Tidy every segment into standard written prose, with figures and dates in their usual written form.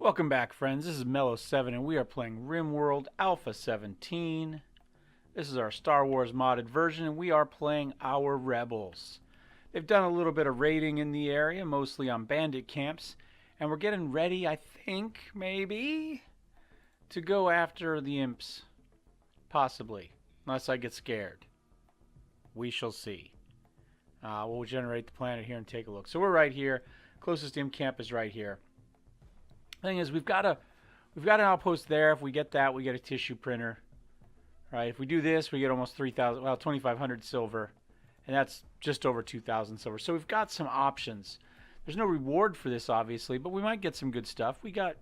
Welcome back, friends. This is Mellow7, and we are playing Rimworld Alpha 17. This is our Star Wars modded version, and we are playing our rebels. They've done a little bit of raiding in the area, mostly on bandit camps, and we're getting ready, I think, maybe, to go after the imps. Possibly, unless I get scared. We shall see. We'll generate the planet here and take a look. So we're right here. Closest imp camp is right here. Thing is, we've got an outpost there. If we get that, we get a tissue printer. Right? If we do this, we get almost 3,000, well, 2,500 silver, and that's just over 2,000 silver. So we've got some options. There's no reward for this, obviously, but we might get some good stuff. We got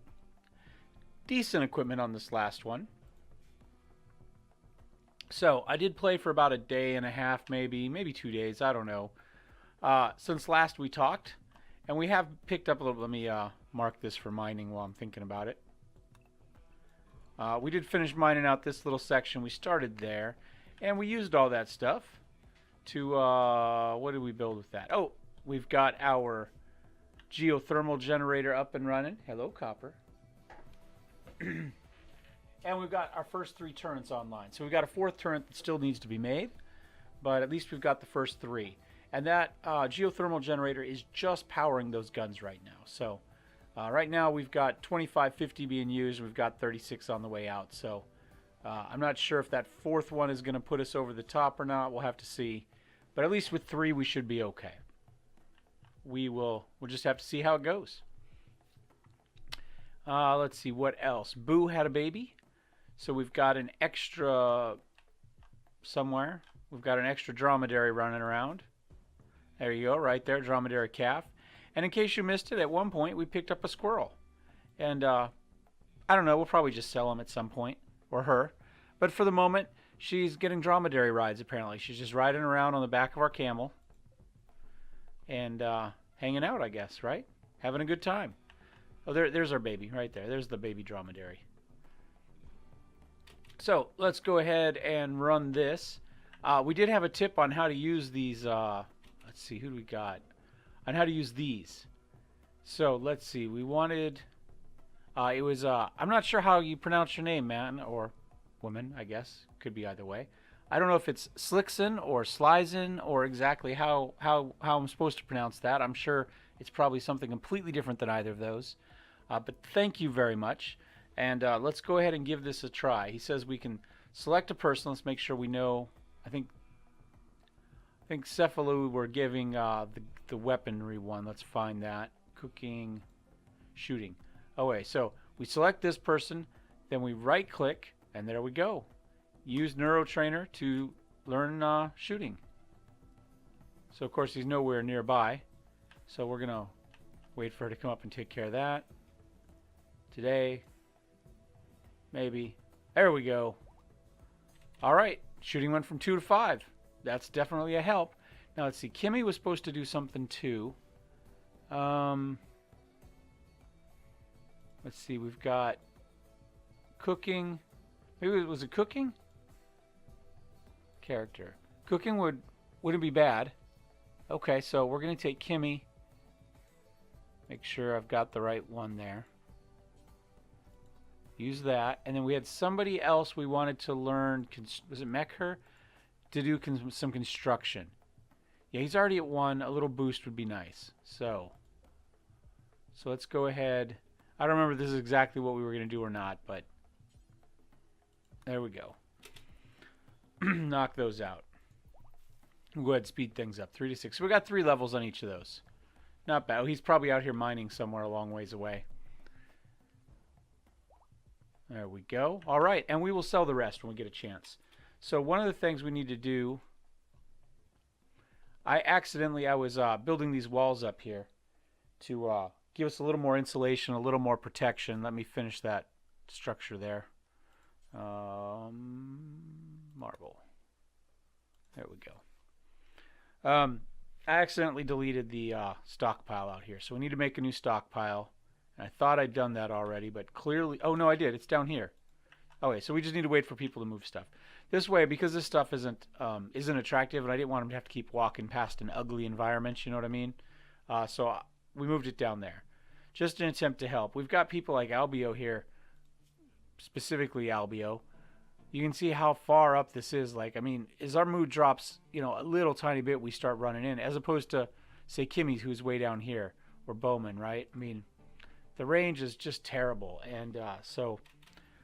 decent equipment on this last one. So I did play for about a day and a half, maybe 2 days. I don't know. Since last we talked, and we have picked up a little. Let me mark this for mining while I'm thinking about it. We did finish mining out this little section. We started there, and we used all that stuff to, what did we build with that? Oh, we've got our geothermal generator up and running. Hello, copper. And we've got our first 3 turrets online. So we've got a 4th turret that still needs to be made, but at least we've got the first 3. And that geothermal generator is just powering those guns right now. So right now we've got 2550 being used. We've got 36 on the way out. So I'm not sure if that 4th one is going to put us over the top or not. We'll have to see. But at least with 3 we should be okay. We'll just have to see how it goes. Let's see what else. Boo had a baby. So we've got an extra somewhere. We've got an extra dromedary running around. There you go, right there, dromedary calf. And in case you missed it, at one point we picked up a squirrel. And I don't know, we'll probably just sell him at some point, or her. But for the moment, she's getting dromedary rides apparently. She's just riding around on the back of our camel. And hanging out, I guess, right? Having a good time. Oh, there's our baby, right there. There's the baby dromedary. So let's go ahead and run this. We did have a tip on how to use these. Let's see, who do we got? On how to use these. So let's see. We wanted. It was. I'm not sure how you pronounce your name, man or woman. I guess could be either way. I don't know if it's Slickson or Slizen or exactly how I'm supposed to pronounce that. I'm sure it's probably something completely different than either of those. But thank you very much. And let's go ahead and give this a try. He says we can select a person. Let's make sure we know. I think Cephalou we're giving the weaponry one. Let's find that. Cooking, shooting. Oh wait, so we select this person, then we right click, and there we go. Use neurotrainer to learn shooting. So of course he's nowhere nearby. So we're gonna wait for her to come up and take care of that. Today. Maybe. There we go. Alright. Shooting went from 2 to 5. That's definitely a help. Now let's see. Kimmy was supposed to do something too. Let's see. We've got cooking. Maybe was it cooking? Character. Cooking wouldn't be bad. Okay, so we're going to take Kimmy. Make sure I've got the right one there. Use that, and then we had somebody else we wanted to learn. Was it Mekher? To do some construction. Yeah, he's already at 1. A little boost would be nice. So let's go ahead. I don't remember if this is exactly what we were going to do or not, but there we go. Knock those out. We'll go ahead and speed things up. 3 to 6. So we got 3 levels on each of those. Not bad. Oh, he's probably out here mining somewhere a long ways away. There we go. All right, and we will sell the rest when we get a chance. So one of the things we need to do, I was building these walls up here to give us a little more insulation, a little more protection. Let me finish that structure there. Marble. There we go. I accidentally deleted the stockpile out here, so we need to make a new stockpile. I thought I'd done that already, but clearly... Oh, no, I did. It's down here. Okay, so we just need to wait for people to move stuff. This way, because this stuff isn't attractive, and I didn't want them to have to keep walking past an ugly environment, you know what I mean? So we moved it down there. just an attempt to help. We've got people like Albio here, specifically Albio. You can see how far up this is. Like, I mean, as our mood drops, a little tiny bit, we start running in, as opposed to, say, Kimmy, who's way down here, or Bowman, right? I mean, the range is just terrible. And so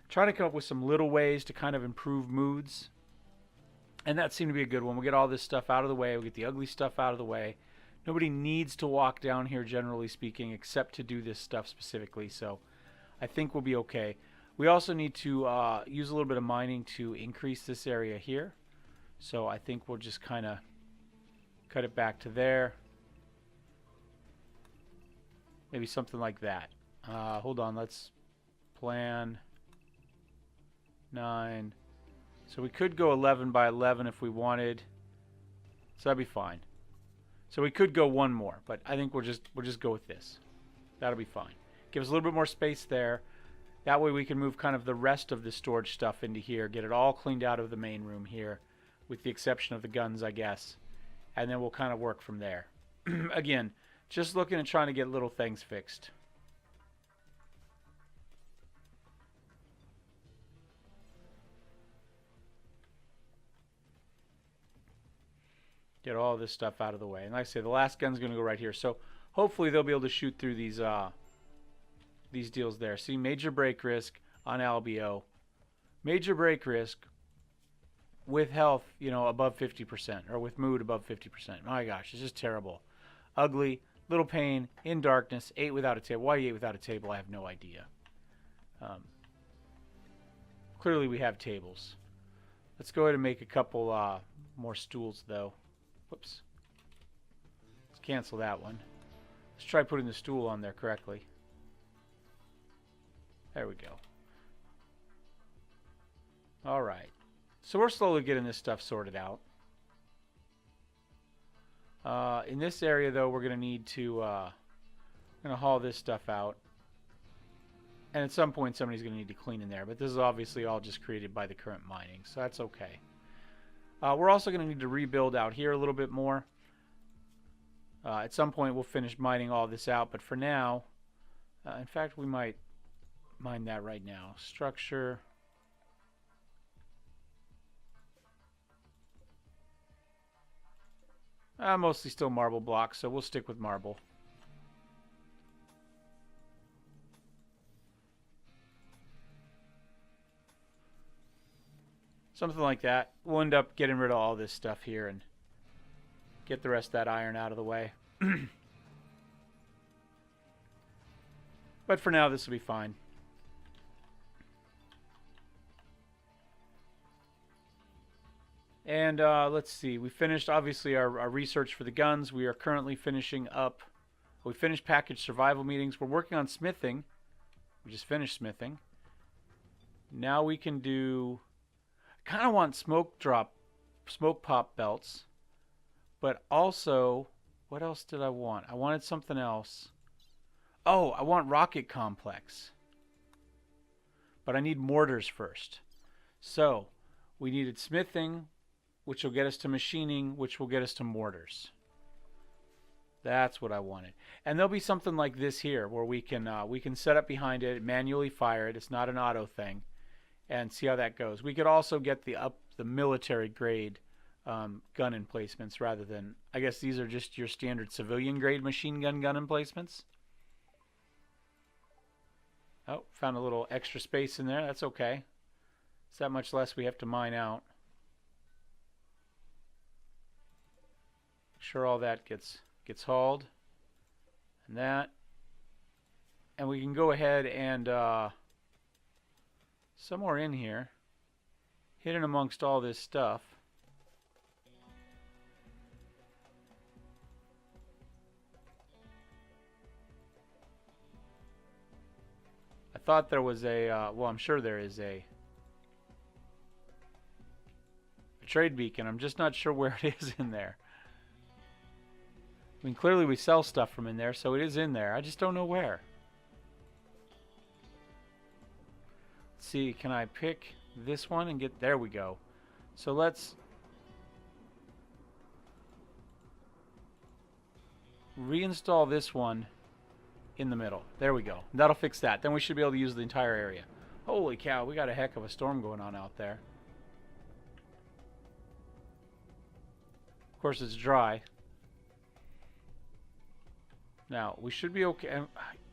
trying to come up with some little ways to kind of improve moods. And that seemed to be a good one. We'll get all this stuff out of the way. We'll get the ugly stuff out of the way. Nobody needs to walk down here, generally speaking, except to do this stuff specifically. So I think we'll be okay. We also need to use a little bit of mining to increase this area here. So I think we'll just kind of cut it back to there. Maybe something like that. Hold on, let's plan 9. So we could go 11 by 11 if we wanted. So that'd be fine. So we could go one more, but I think we'll just go with this. That'll be fine. Give us a little bit more space there. That way we can move kind of the rest of the storage stuff into here, get it all cleaned out of the main room here, with the exception of the guns, I guess. And then we'll kind of work from there. Again, just looking and trying to get little things fixed. Get all this stuff out of the way. And like I say, the last gun's going to go right here. So hopefully they'll be able to shoot through these deals there. See, major break risk on Albio. Major break risk with health, above 50%. Or with mood above 50%. My gosh, it's just terrible. Ugly, little pain, in darkness, 8 without a table. Why 8 without a table, I have no idea. Clearly we have tables. Let's go ahead and make a couple more stools, though. Whoops. Let's cancel that one. Let's try putting the stool on there correctly. There we go. Alright. So we're slowly getting this stuff sorted out. In this area, though, we're going to need to haul this stuff out. And at some point, somebody's going to need to clean in there. But this is obviously all just created by the current mining, so that's okay. We're also going to need to rebuild out here a little bit more. At some point, we'll finish mining all this out. But for now, in fact, we might mine that right now. Structure. Mostly still marble blocks, so we'll stick with marble. Something like that. We'll end up getting rid of all this stuff here and get the rest of that iron out of the way. But for now, this will be fine. And let's see. We finished, obviously, our research for the guns. We are currently finishing up. We finished package survival meetings. We're working on smithing. We just finished smithing. Now we can do... I kind of want smoke pop belts. But also, what else did I want? I wanted something else. Oh, I want rocket complex. But I need mortars first. So, we needed smithing, which will get us to machining, which will get us to mortars. That's what I wanted. And there'll be something like this here, where we can set up behind it, manually fire it. It's not an auto thing, and see how that goes. We could also get the military grade gun emplacements rather than, I guess these are just your standard civilian grade machine gun emplacements. Oh, found a little extra space in there. That's okay. It's that much less we have to mine out. Sure, all that gets hauled, and that, and we can go ahead and somewhere in here, hidden amongst all this stuff, I thought there was a well, I'm sure there is a trade beacon. I'm just not sure where it is in there. I mean, clearly we sell stuff from in there, so it is in there. I just don't know where. Let's see, can I pick this one and get... There we go. So let's reinstall this one in the middle. There we go. That'll fix that. Then we should be able to use the entire area. Holy cow, we got a heck of a storm going on out there. Of course, it's dry. Now, we should be okay.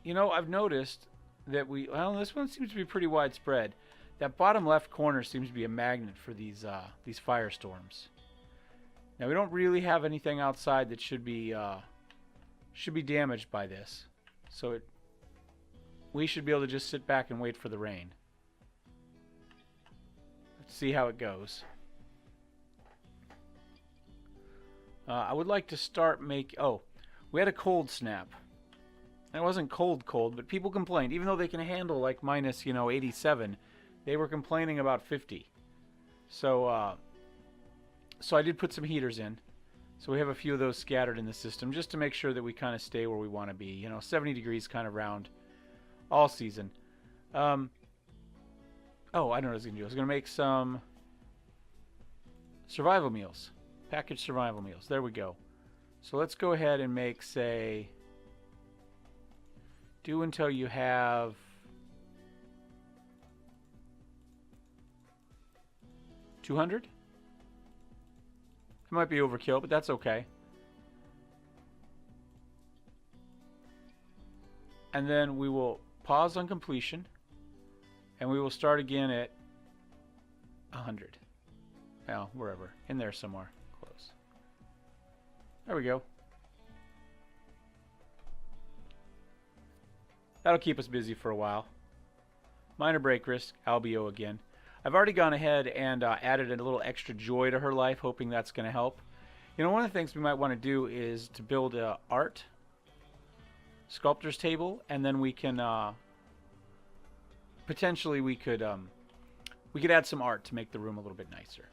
You know, I've noticed that well, this one seems to be pretty widespread. That bottom left corner seems to be a magnet for these firestorms. Now, we don't really have anything outside that should be damaged by this. So we should be able to just sit back and wait for the rain. Let's see how it goes. I would like to start we had a cold snap. And it wasn't cold, but people complained. Even though they can handle like minus, 87, they were complaining about 50. So, so I did put some heaters in. So we have a few of those scattered in the system just to make sure that we kind of stay where we want to be. 70 degrees kind of round all season. Oh, I know what I was going to do. I was going to make some survival meals. Packaged survival meals. There we go. So let's go ahead and make, say, do until you have 200. It might be overkill, but that's okay. And then we will pause on completion, and we will start again at 100. Well, wherever. In there somewhere. Close. There we go. That'll keep us busy for a while. Minor break risk, Albio again. I've already gone ahead and added a little extra joy to her life, hoping that's going to help. One of the things we might want to do is to build a art sculptor's table, and then we can potentially we could add some art to make the room a little bit nicer.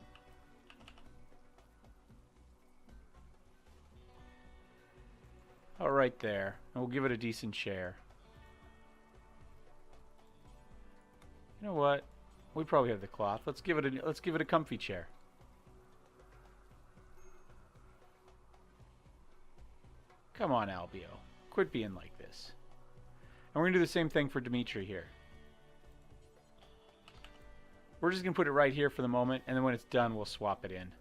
All right, there, and we'll give it a decent chair. You know what? We probably have the cloth. Let's give it a comfy chair. Come on, Albio. Quit being like this. And we're going to do the same thing for Dimitri here. We're just going to put it right here for the moment, and then when it's done, we'll swap it in.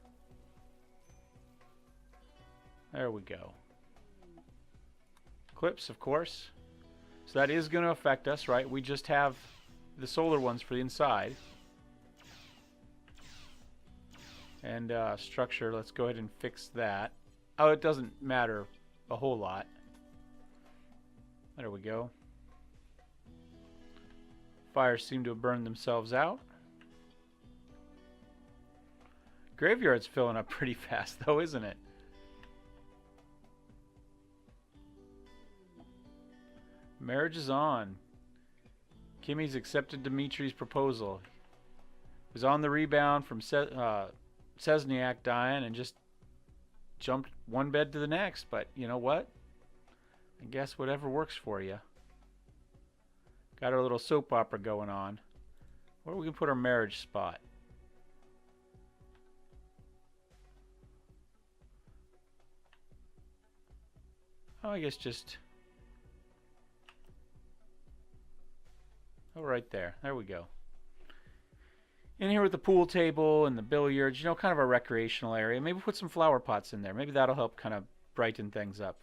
There we go. Clips, of course. So that is going to affect us, right? We just have the solar ones for the inside. And structure, let's go ahead and fix that. Oh, it doesn't matter a whole lot. There we go. Fires seem to have burned themselves out. Graveyard's filling up pretty fast though, isn't it? Marriage is on. Kimmy's accepted Dimitri's proposal. He was on the rebound from Cesniak dying and just jumped one bed to the next, but you know what? I guess whatever works for you. Got our little soap opera going on. Where we can put our marriage spot? Oh, I guess just... oh, right there. There we go. In here with the pool table and the billiards, kind of a recreational area. Maybe put some flower pots in there. Maybe that'll help kind of brighten things up.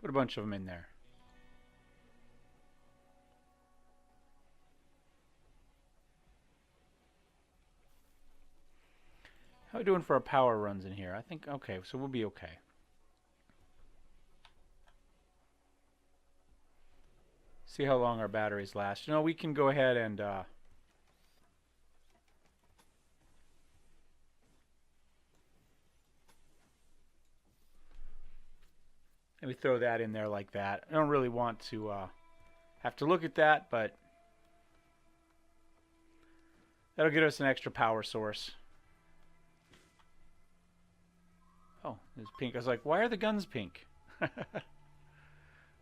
Put a bunch of them in there. How are we doing for our power runs in here? I think, okay, so we'll be okay. See how long our batteries last. We can go ahead and maybe throw that in there like that. I don't really want to have to look at that, but that'll get us an extra power source. Oh, it's pink. I was like, why are the guns pink?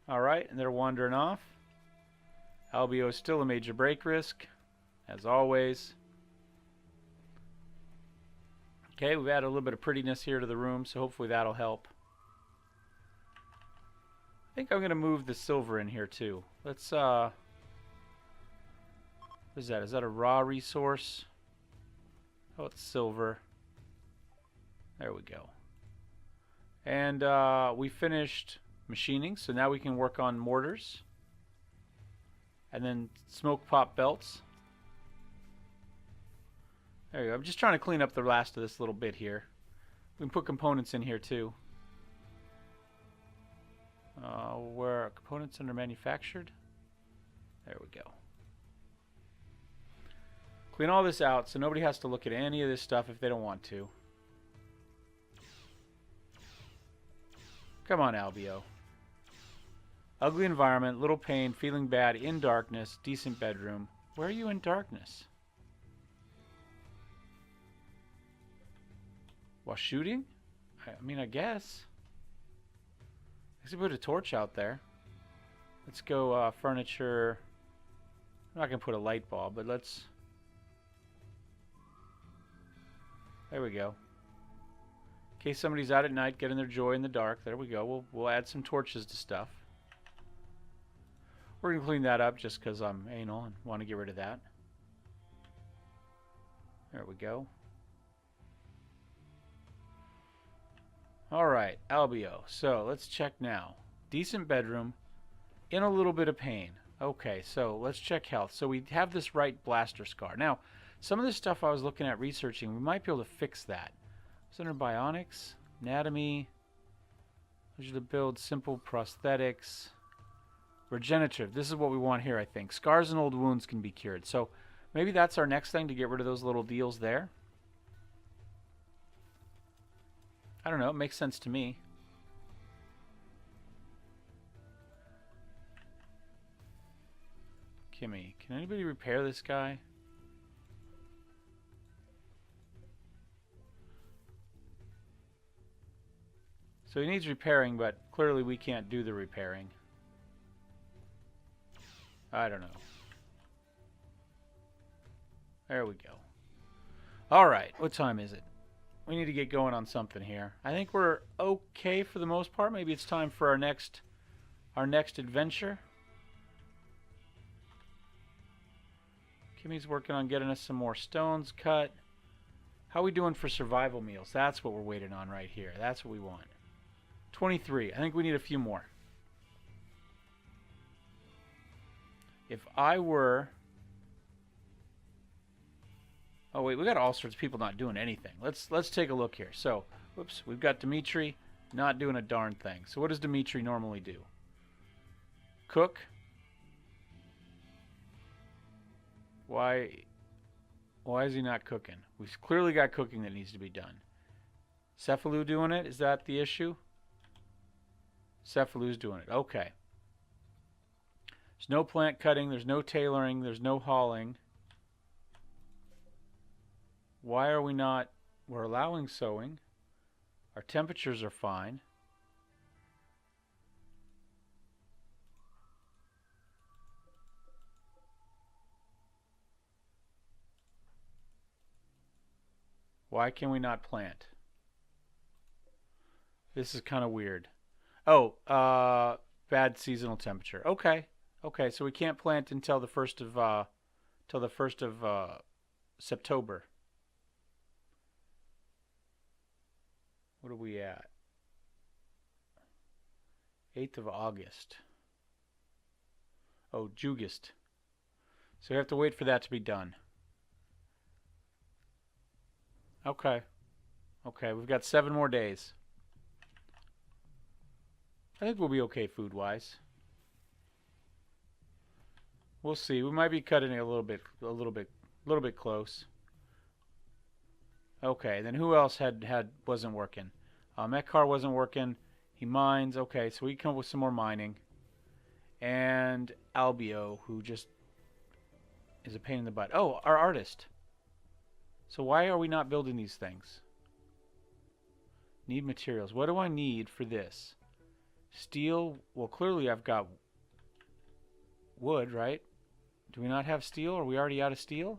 Alright, and they're wandering off. Albio is still a major break risk, as always. Okay, we've added a little bit of prettiness here to the room, so hopefully that'll help. I think I'm going to move the silver in here too. Let's, what is that? Is that a raw resource? Oh, it's silver. There we go. And we finished machining, so now we can work on mortars. And then smoke pop belts. There you go. I'm just trying to clean up the last of this little bit here. We can put components in here too. Where are components under manufactured? There we go. Clean all this out so nobody has to look at any of this stuff if they don't want to. Come on, Albio. Ugly environment, little pain, feeling bad, in darkness, decent bedroom. Where are you in darkness? While shooting? I mean, I guess. Let's put a torch out there. Let's go furniture. I'm not going to put a light bulb, but let's... There we go. In case somebody's out at night getting their joy in the dark. There we go. We'll add some torches to stuff. We're going to clean that up just because I'm anal and want to get rid of that. There we go. Alright, Albio. So, let's check now. Decent bedroom. In a little bit of pain. Okay, so let's check health. So we have this right blaster scar. Now, some of this stuff I was looking at researching, we might be able to fix that. It's under bionics, anatomy, to build simple prosthetics, regenerative. This is what we want here, I think. Scars and old wounds can be cured. So maybe that's our next thing, to get rid of those little deals there. I don't know, it makes sense to me. Kimmy, can anybody repair this guy? So he needs repairing, but clearly we can't do the repairing. I don't know. There we go. Alright, what time is it? We need to get going on something here. I think we're okay for the most part. Maybe it's time for our next adventure. Kimmy's working on getting us some more stones cut. How are we doing for survival meals? That's what we're waiting on right here. That's what we want. 23. I think we need a few more. If I were... Oh wait, we got all sorts of people not doing anything. Let's take a look here. So, whoops, we've got Dimitri not doing a darn thing. So what does Dimitri normally do? Cook. Why is he not cooking? We've clearly got cooking that needs to be done. Cephalou doing it? Is that the issue? Cefalou's doing it. Okay. There's no plant cutting. There's no tailoring. There's no hauling. Why are we not... We're allowing sewing. Our temperatures are fine. Why can we not plant? This is kind of weird. Oh, bad seasonal temperature. Okay. Okay, so we can't plant until the 1st of September. What are we at? 8th of August. Oh, Jugist. So we have to wait for that to be done. Okay. Okay, we've got 7 more days. I think we'll be okay food-wise. We'll see. We might be cutting it a little bit close. Okay, then who else wasn't working? Mekkar wasn't working. He mines. Okay, so we come up with some more mining. And Albio, who just is a pain in the butt. Oh, our artist. So why are we not building these things? Need materials. What do I need for this? Steel. Well, clearly I've got wood, right? Do we not have steel? Are we already out of steel?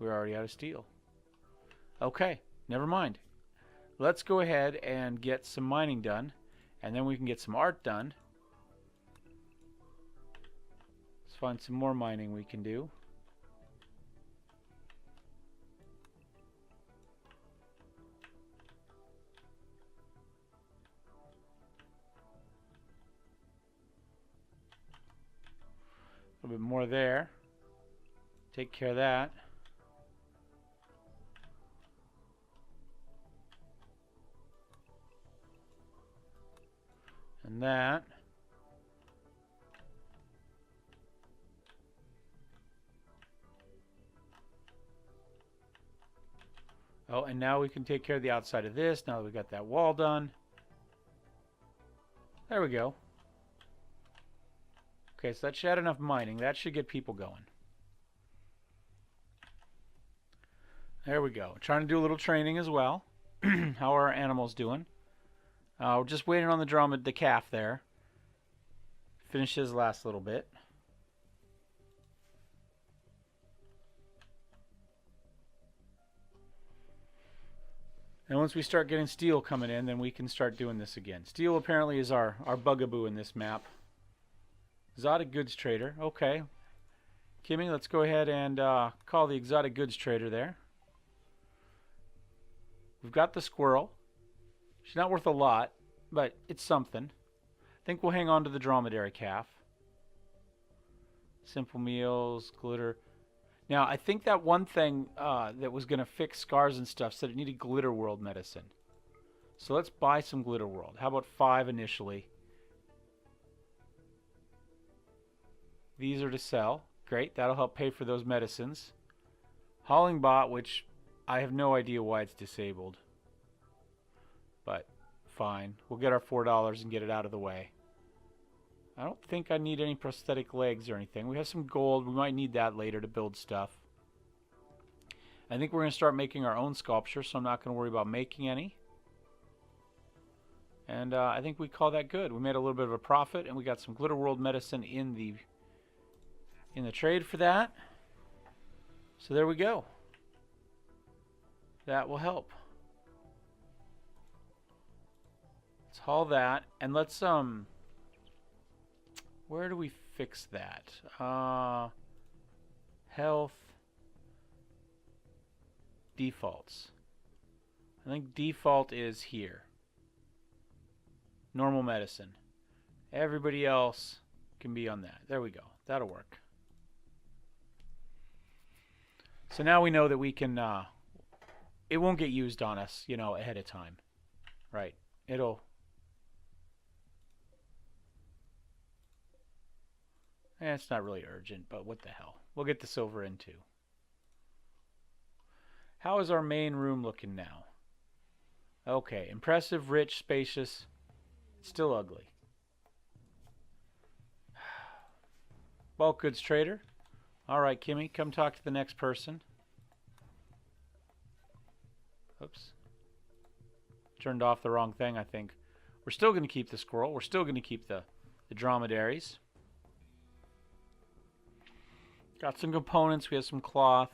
We're already out of steel. Okay. never mind. Let's go ahead and get some mining done, and then we can get some art done. Let's find some more mining we can do. A little bit more there. Take care of that. And that. Oh, and now we can take care of the outside of this now that we got that wall done. There we go. Okay, so that should add enough mining. That should get people going. There we go. Trying to do a little training as well. How are our animals doing? We're just waiting on the calf there. Finish his last little bit. And once we start getting steel coming in, then we can start doing this again. Steel apparently is our bugaboo in this map. Exotic goods trader. Okay. Kimmy, let's go ahead and call the exotic goods trader there. We've got the squirrel. She's not worth a lot, but it's something. I think we'll hang on to the dromedary calf. Simple meals, glitter. Now, I think that one thing that was going to fix scars and stuff said it needed glitter world medicine. So let's buy some glitter world. How about 5 initially? These are to sell. Great, that'll help pay for those medicines. Hauling bot, which I have no idea why it's disabled. But fine. We'll get our $4 and get it out of the way. I don't think I need any prosthetic legs or anything. We have some gold. We might need that later to build stuff. I think we're going to start making our own sculpture, so I'm not going to worry about making any. And I think we call that good. We made a little bit of a profit, and we got some glitter world medicine in the trade for that. So there we go. That will help. Let's haul that, and let's where do we fix that? Health defaults. I think default is here. Normal medicine. Everybody else can be on that. There we go. That'll work. So now we know that we can it won't get used on us, you know, ahead of time. Right. It's not really urgent, but what the hell. We'll get the silver in too. How is our main room looking now? Okay, impressive, rich, spacious. Still ugly. Bulk goods trader. Alright, Kimmy, come talk to the next person. Oops. Turned off the wrong thing, I think. We're still going to keep the squirrel. We're still going to keep the dromedaries. Got some components. We have some cloth.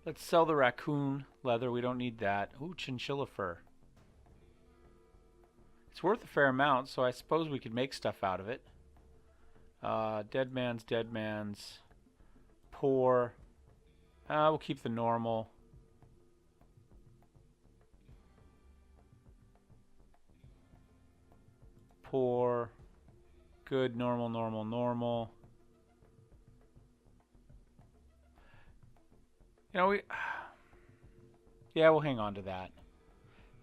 Let's sell the raccoon leather. We don't need that. Ooh, chinchilla fur. It's worth a fair amount, so I suppose we could make stuff out of it. Dead man's. Poor. We'll keep the normal. Poor. Good, normal. You know, yeah, we'll hang on to that.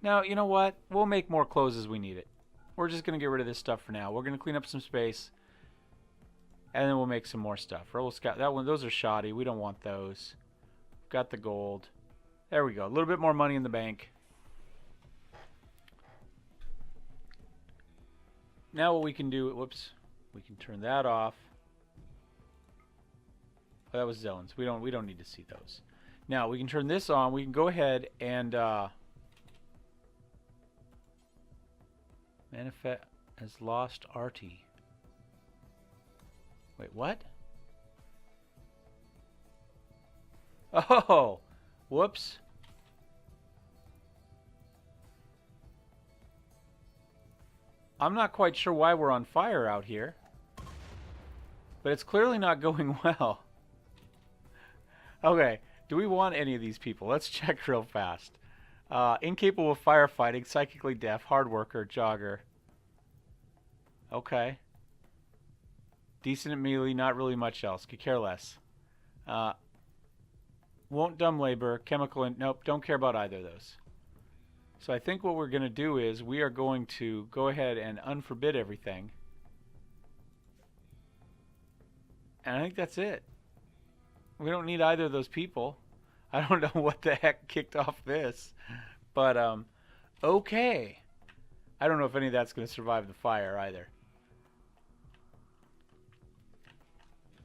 Now, you know what? We'll make more clothes as we need it. We're just going to get rid of this stuff for now. We're going to clean up some space, and then we'll make some more stuff. Rebel Scout, that one, those are shoddy. We don't want those. Got the gold. There we go. A little bit more money in the bank. Now what we can do, whoops, we can turn that off. Oh, that was zones. We don't need to see those. Now we can turn this on. We can go ahead and manifest as lost Artie. Wait, what? Oh, whoops. I'm not quite sure why we're on fire out here. But it's clearly not going well. Okay, do we want any of these people? Let's check real fast. Incapable of firefighting, psychically deaf, hard worker, jogger. Okay. Decent at melee, not really much else. Could care less. Won't dumb labor, chemical, and nope, don't care about either of those. So I think what we're going to do is we are going to go ahead and unforbid everything. And I think that's it. We don't need either of those people. I don't know what the heck kicked off this. But, okay. I don't know if any of that's going to survive the fire either.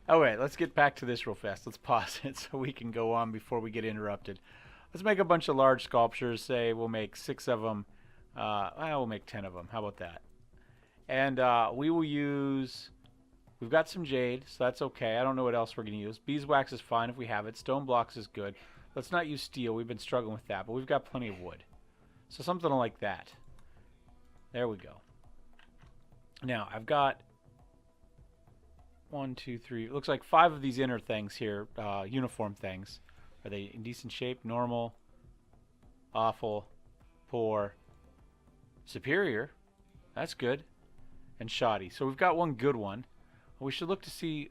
Okay, let's get back to this real fast. Let's pause it so we can go on before we get interrupted. Let's make a bunch of large sculptures. Say we'll make 6 of them. We'll make 10 of them. How about that? And we will use... We've got some jade, so that's okay. I don't know what else we're going to use. Beeswax is fine if we have it. Stone blocks is good. Let's not use steel. We've been struggling with that, but we've got plenty of wood. So something like that. There we go. Now, I've got 1, 2, 3. It looks like 5 of these inner things here, uniform things. Are they in decent shape? Normal, awful, poor, superior. That's good. And shoddy. So we've got one good one. We should look to see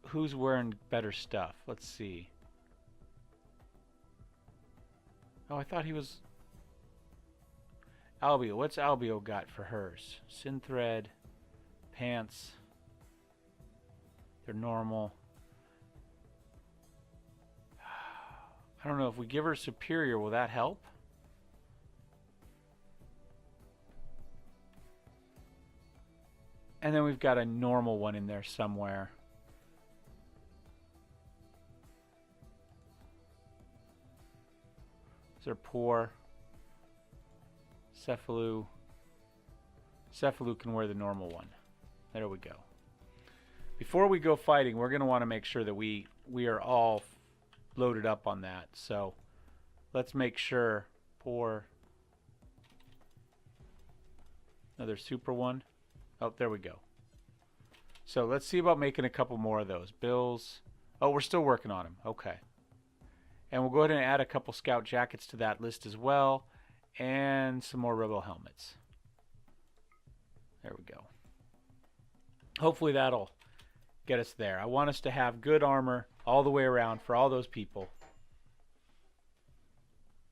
who's wearing better stuff. Let's see. Oh, I thought he was... Albio. What's Albio got for hers? Synthread, pants. They're normal. I don't know. If we give her superior, will that help? And then we've got a normal one in there somewhere. Is there poor? Cephalou. Cephalou can wear the normal one. There we go. Before we go fighting, we're going to want to make sure that we are all loaded up on that. So let's make sure. Poor. Another super one. Oh, there we go. So let's see about making a couple more of those. Bills. Oh, we're still working on them. Okay. And we'll go ahead and add a couple scout jackets to that list as well. And some more rebel helmets. There we go. Hopefully that'll get us there. I want us to have good armor all the way around for all those people.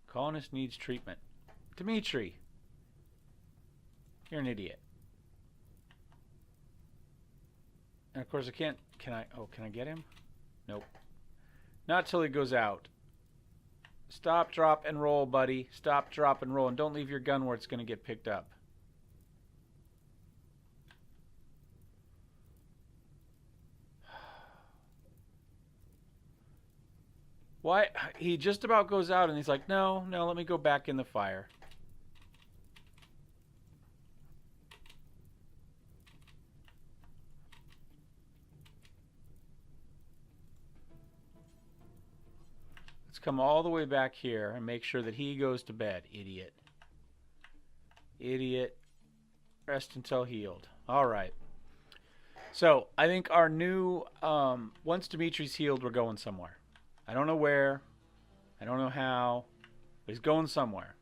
Colonist needs treatment. Dimitri. You're an idiot. And of course I can't, can I get him? Nope. Not till he goes out. Stop, drop, and roll, buddy. Stop, drop, and roll. And don't leave your gun where it's going to get picked up. Why? He just about goes out and he's like, no, let me go back in the fire. Come all the way back here and make sure that he goes to bed. Idiot. Idiot. Rest until healed. All right. So I think our new, once Dimitri's healed, we're going somewhere. I don't know where. I don't know how. But he's going somewhere.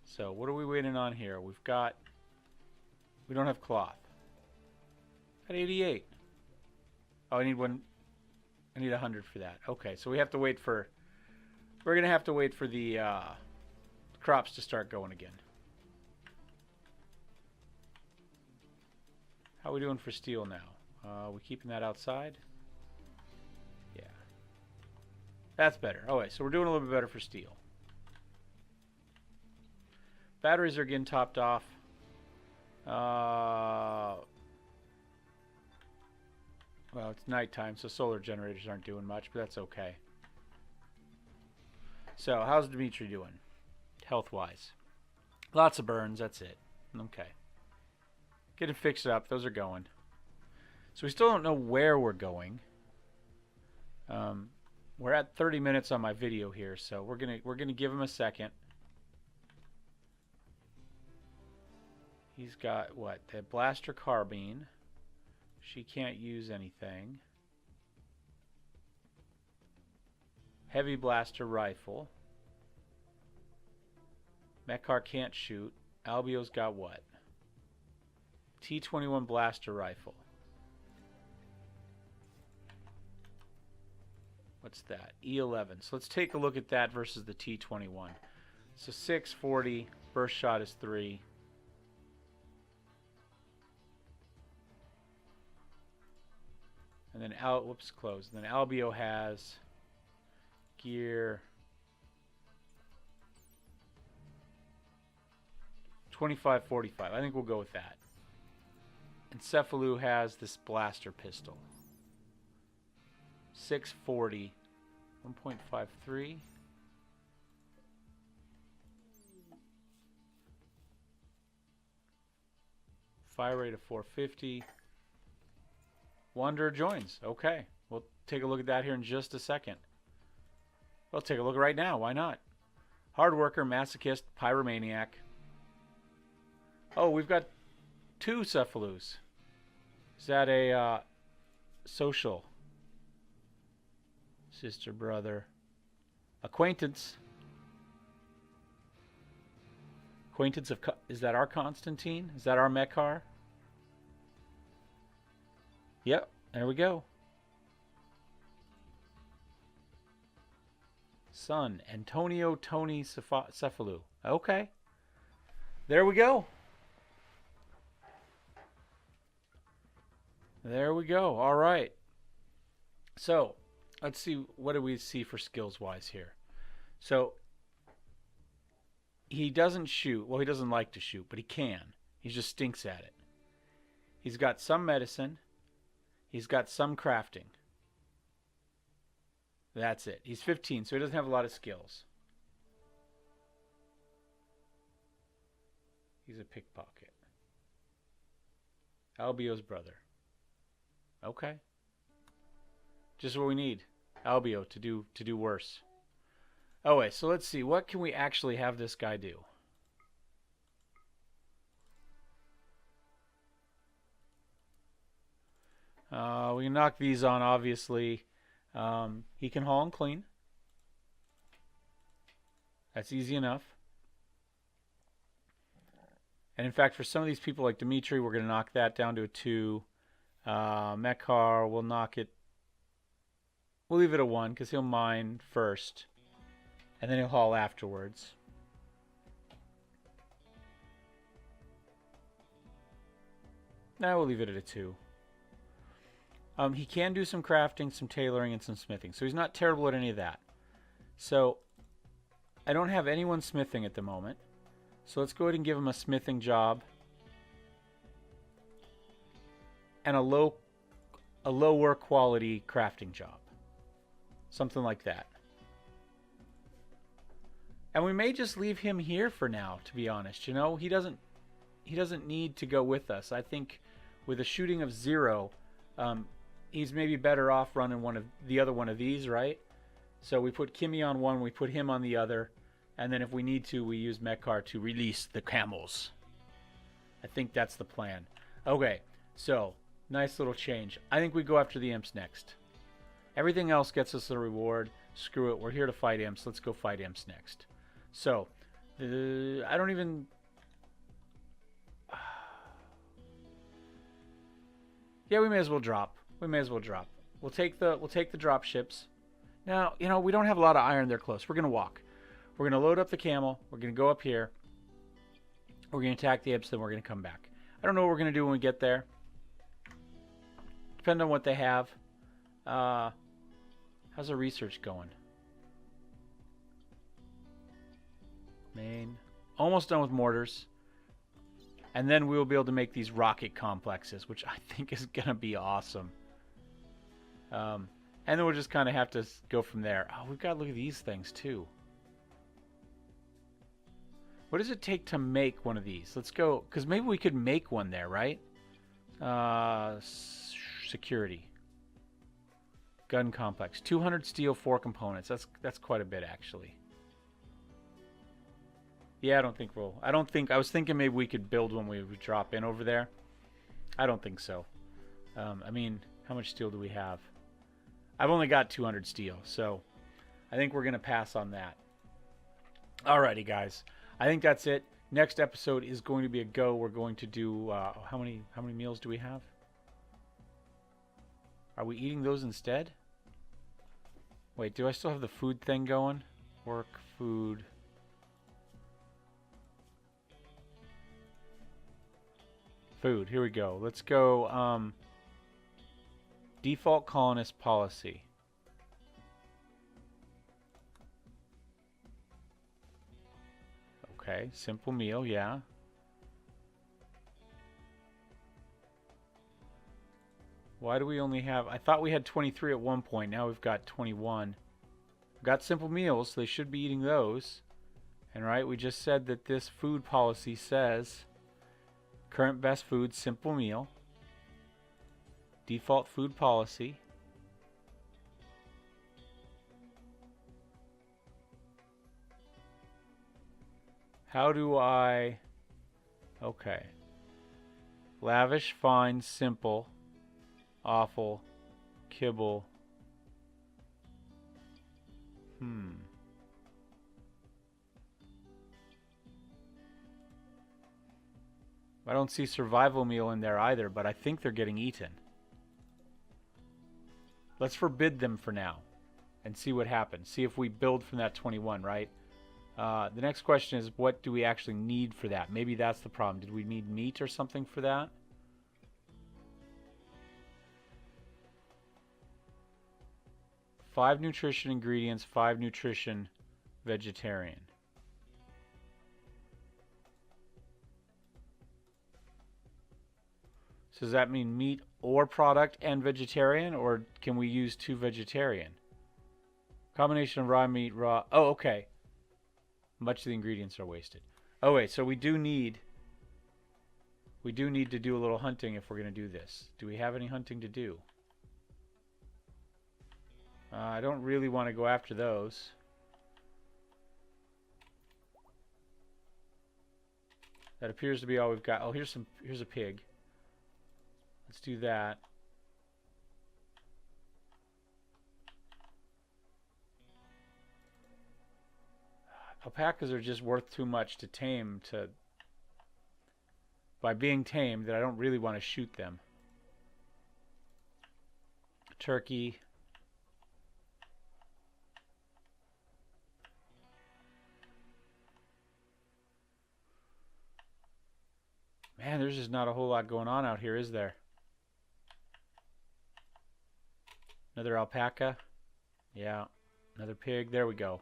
So what are we waiting on here? We don't have cloth. At 88. Oh, I need one. I need 100 for that. Okay, so we have to wait for... We're going to have to wait for the crops to start going again. How are we doing for steel now? We keeping that outside? Yeah. That's better. Okay, so we're doing a little bit better for steel. Batteries are getting topped off. Well, it's nighttime, so solar generators aren't doing much, but that's okay. So, how's Dimitri doing? Health-wise. Lots of burns, that's it. Okay. Getting fixed up, those are going. So we still don't know where we're going. We're at 30 minutes on my video here, so we're gonna give him a second. He's got what? The blaster carbine. She can't use anything. Heavy blaster rifle. Mechar can't shoot. Albio's got what? T-21 blaster rifle. What's that? E11. So let's take a look at that versus the T-21. So 640. Burst shot is 3. And then whoops, closed. And then Albio has gear 2545. I think we'll go with that. And Cephalou has this blaster pistol. 640. 1.53. Fire rate of 450. Wanderer joins. Okay. We'll take a look at that here in just a second. We'll take a look right now. Why not? Hard worker, masochist, pyromaniac. Oh, we've got 2 Cephalous. Is that a social? Sister, brother. Acquaintance. Acquaintance of... Is that our Constantine? Is that our Mechar? Yep, there we go. Son, Antonio Tony Cephalou. Okay. There we go. There we go. All right. So, let's see. What do we see for skills-wise here? So, he doesn't shoot. Well, he doesn't like to shoot, but he can. He just stinks at it. He's got some medicine. He's got some crafting. That's it. He's 15, so he doesn't have a lot of skills. He's a pickpocket. Albio's brother. Okay. Just what we need. Albio to do worse. Oh wait, so let's see. What can we actually have this guy do? We can knock these on, obviously. He can haul and clean. That's easy enough. And in fact, for some of these people like Dimitri, we're going to knock that down to a 2. Mechar, we'll knock it. We'll leave it a 1 because he'll mine first. And then he'll haul afterwards. Now we'll leave it at a 2. He can do some crafting, some tailoring, and some smithing. So he's not terrible at any of that. So I don't have anyone smithing at the moment. So let's go ahead and give him a smithing job. And a lower quality crafting job. Something like that. And we may just leave him here for now, to be honest. You know, he doesn't need to go with us. I think with a shooting of 0, he's maybe better off running the other one of these, right? So we put Kimmy on one, we put him on the other, and then if we need to, we use Mechar to release the camels. I think that's the plan. Okay, so nice little change. I think we go after the imps next. Everything else gets us a reward. Screw it, we're here to fight imps. Let's go fight imps next. So, I don't even... Yeah, we may as well drop. We may as well drop. We'll take the drop ships. Now, you know, we don't have a lot of iron there close. We're going to walk. We're going to load up the camel. We're going to go up here. We're going to attack the imps, then we're going to come back. I don't know what we're going to do when we get there. Depending on what they have. How's the research going? Main. Almost done with mortars. And then we'll be able to make these rocket complexes, which I think is going to be awesome. And then we'll just kind of have to go from there. Oh, we've got to look at these things too. What does it take to make one of these? Let's go, because maybe we could make one there, right? Security. Gun complex. 200 steel, 4 components. That's quite a bit, actually. Yeah, I don't think we'll... I was thinking maybe we could build when we would drop in over there. I don't think so. I mean, how much steel do we have? I've only got 200 steel, so I think we're going to pass on that. Alrighty, guys. I think that's it. Next episode is going to be a go. We're going to do... how many meals do we have? Are we eating those instead? Wait, do I still have the food thing going? Work, food... Food. Here we go. Let's go. Default colonist policy. Okay. Simple meal. Yeah. Why do we only have... I thought we had 23 at one point. Now we've got 21. We've got simple meals, so they should be eating those. And right, we just said that this food policy says... Current best food, simple meal. Default food policy. How do I... Okay. Lavish, fine, simple, awful, kibble. I don't see survival meal in there either, but I think they're getting eaten. Let's forbid them for now and see what happens. See if we build from that 21, right? The next question is, what do we actually need for that? Maybe that's the problem. Did we need meat or something for that? Five nutrition ingredients, 5 nutrition vegetarian. So does that mean meat or product and vegetarian, or can we use 2 vegetarian? Combination of raw meat, raw... Oh, okay. Much of the ingredients are wasted. Oh, wait, so we do need to do a little hunting if we're going to do this. Do we have any hunting to do? I don't really want to go after those. That appears to be all we've got. Oh, here's a pig. Let's do that. Alpacas are just worth too much to tame by being tamed that I don't really want to shoot them. Turkey. Man, there's just not a whole lot going on out here, is there? Another alpaca. Yeah. Another pig. There we go.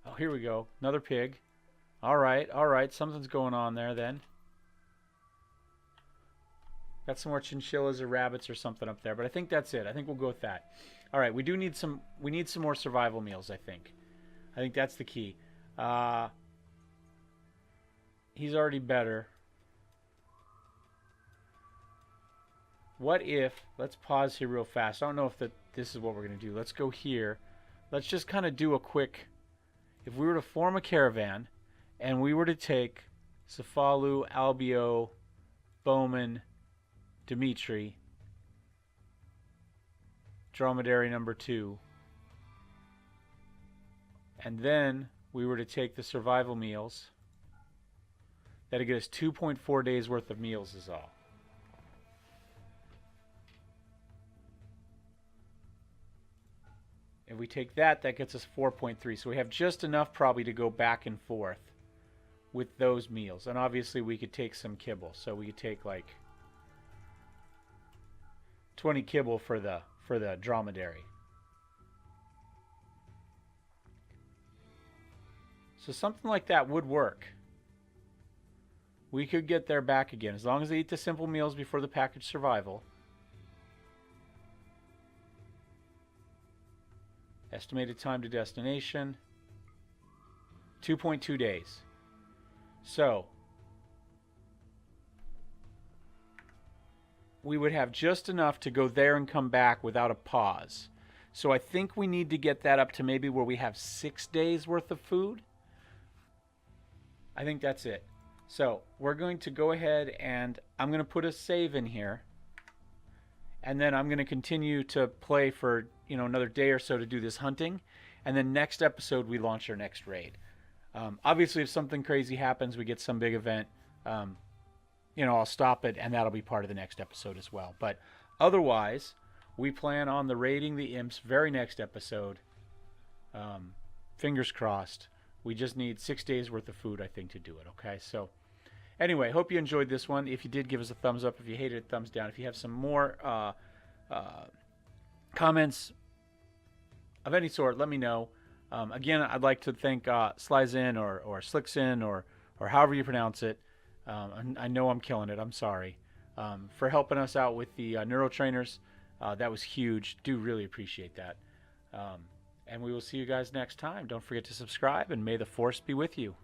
Oh, here we go. Another pig. All right. All right. Something's going on there then. Got some more chinchillas or rabbits or something up there, but I think that's it. I think we'll go with that. All right. We need some more survival meals, I think. I think that's the key. He's already better. What if, let's pause here real fast. I don't know if this is what we're going to do. Let's go here. Let's just kind of do a quick, if we were to form a caravan and we were to take Cefalu, Albio, Bowman, Dimitri, dromedary number 2, and then we were to take the survival meals, that'd get us 2.4 days worth of meals is all. If we take that, that gets us 4.3. So we have just enough probably to go back and forth with those meals. And obviously we could take some kibble. So we could take like 20 kibble for the dromedary. So something like that would work. We could get there back again. As long as they eat the simple meals before the package survival. Estimated time to destination, 2.2 days. So, we would have just enough to go there and come back without a pause. So I think we need to get that up to maybe where we have 6 days worth of food. I think that's it. So we're going to go ahead and I'm going to put a save in here. And then I'm going to continue to play for, another day or so to do this hunting. And then next episode, we launch our next raid. Obviously, if something crazy happens, we get some big event, I'll stop it, and that'll be part of the next episode as well. But otherwise, we plan on the raiding the imps very next episode. Fingers crossed. We just need 6 days worth of food, I think, to do it. Okay, so anyway, hope you enjoyed this one. If you did, give us a thumbs up. If you hated it, thumbs down. If you have some more comments of any sort, let me know. Again, I'd like to thank Slyzin or Slicksin or however you pronounce it. I know I'm killing it. I'm sorry. For helping us out with the neurotrainers. That was huge. Do really appreciate that. And we will see you guys next time. Don't forget to subscribe, and may the force be with you.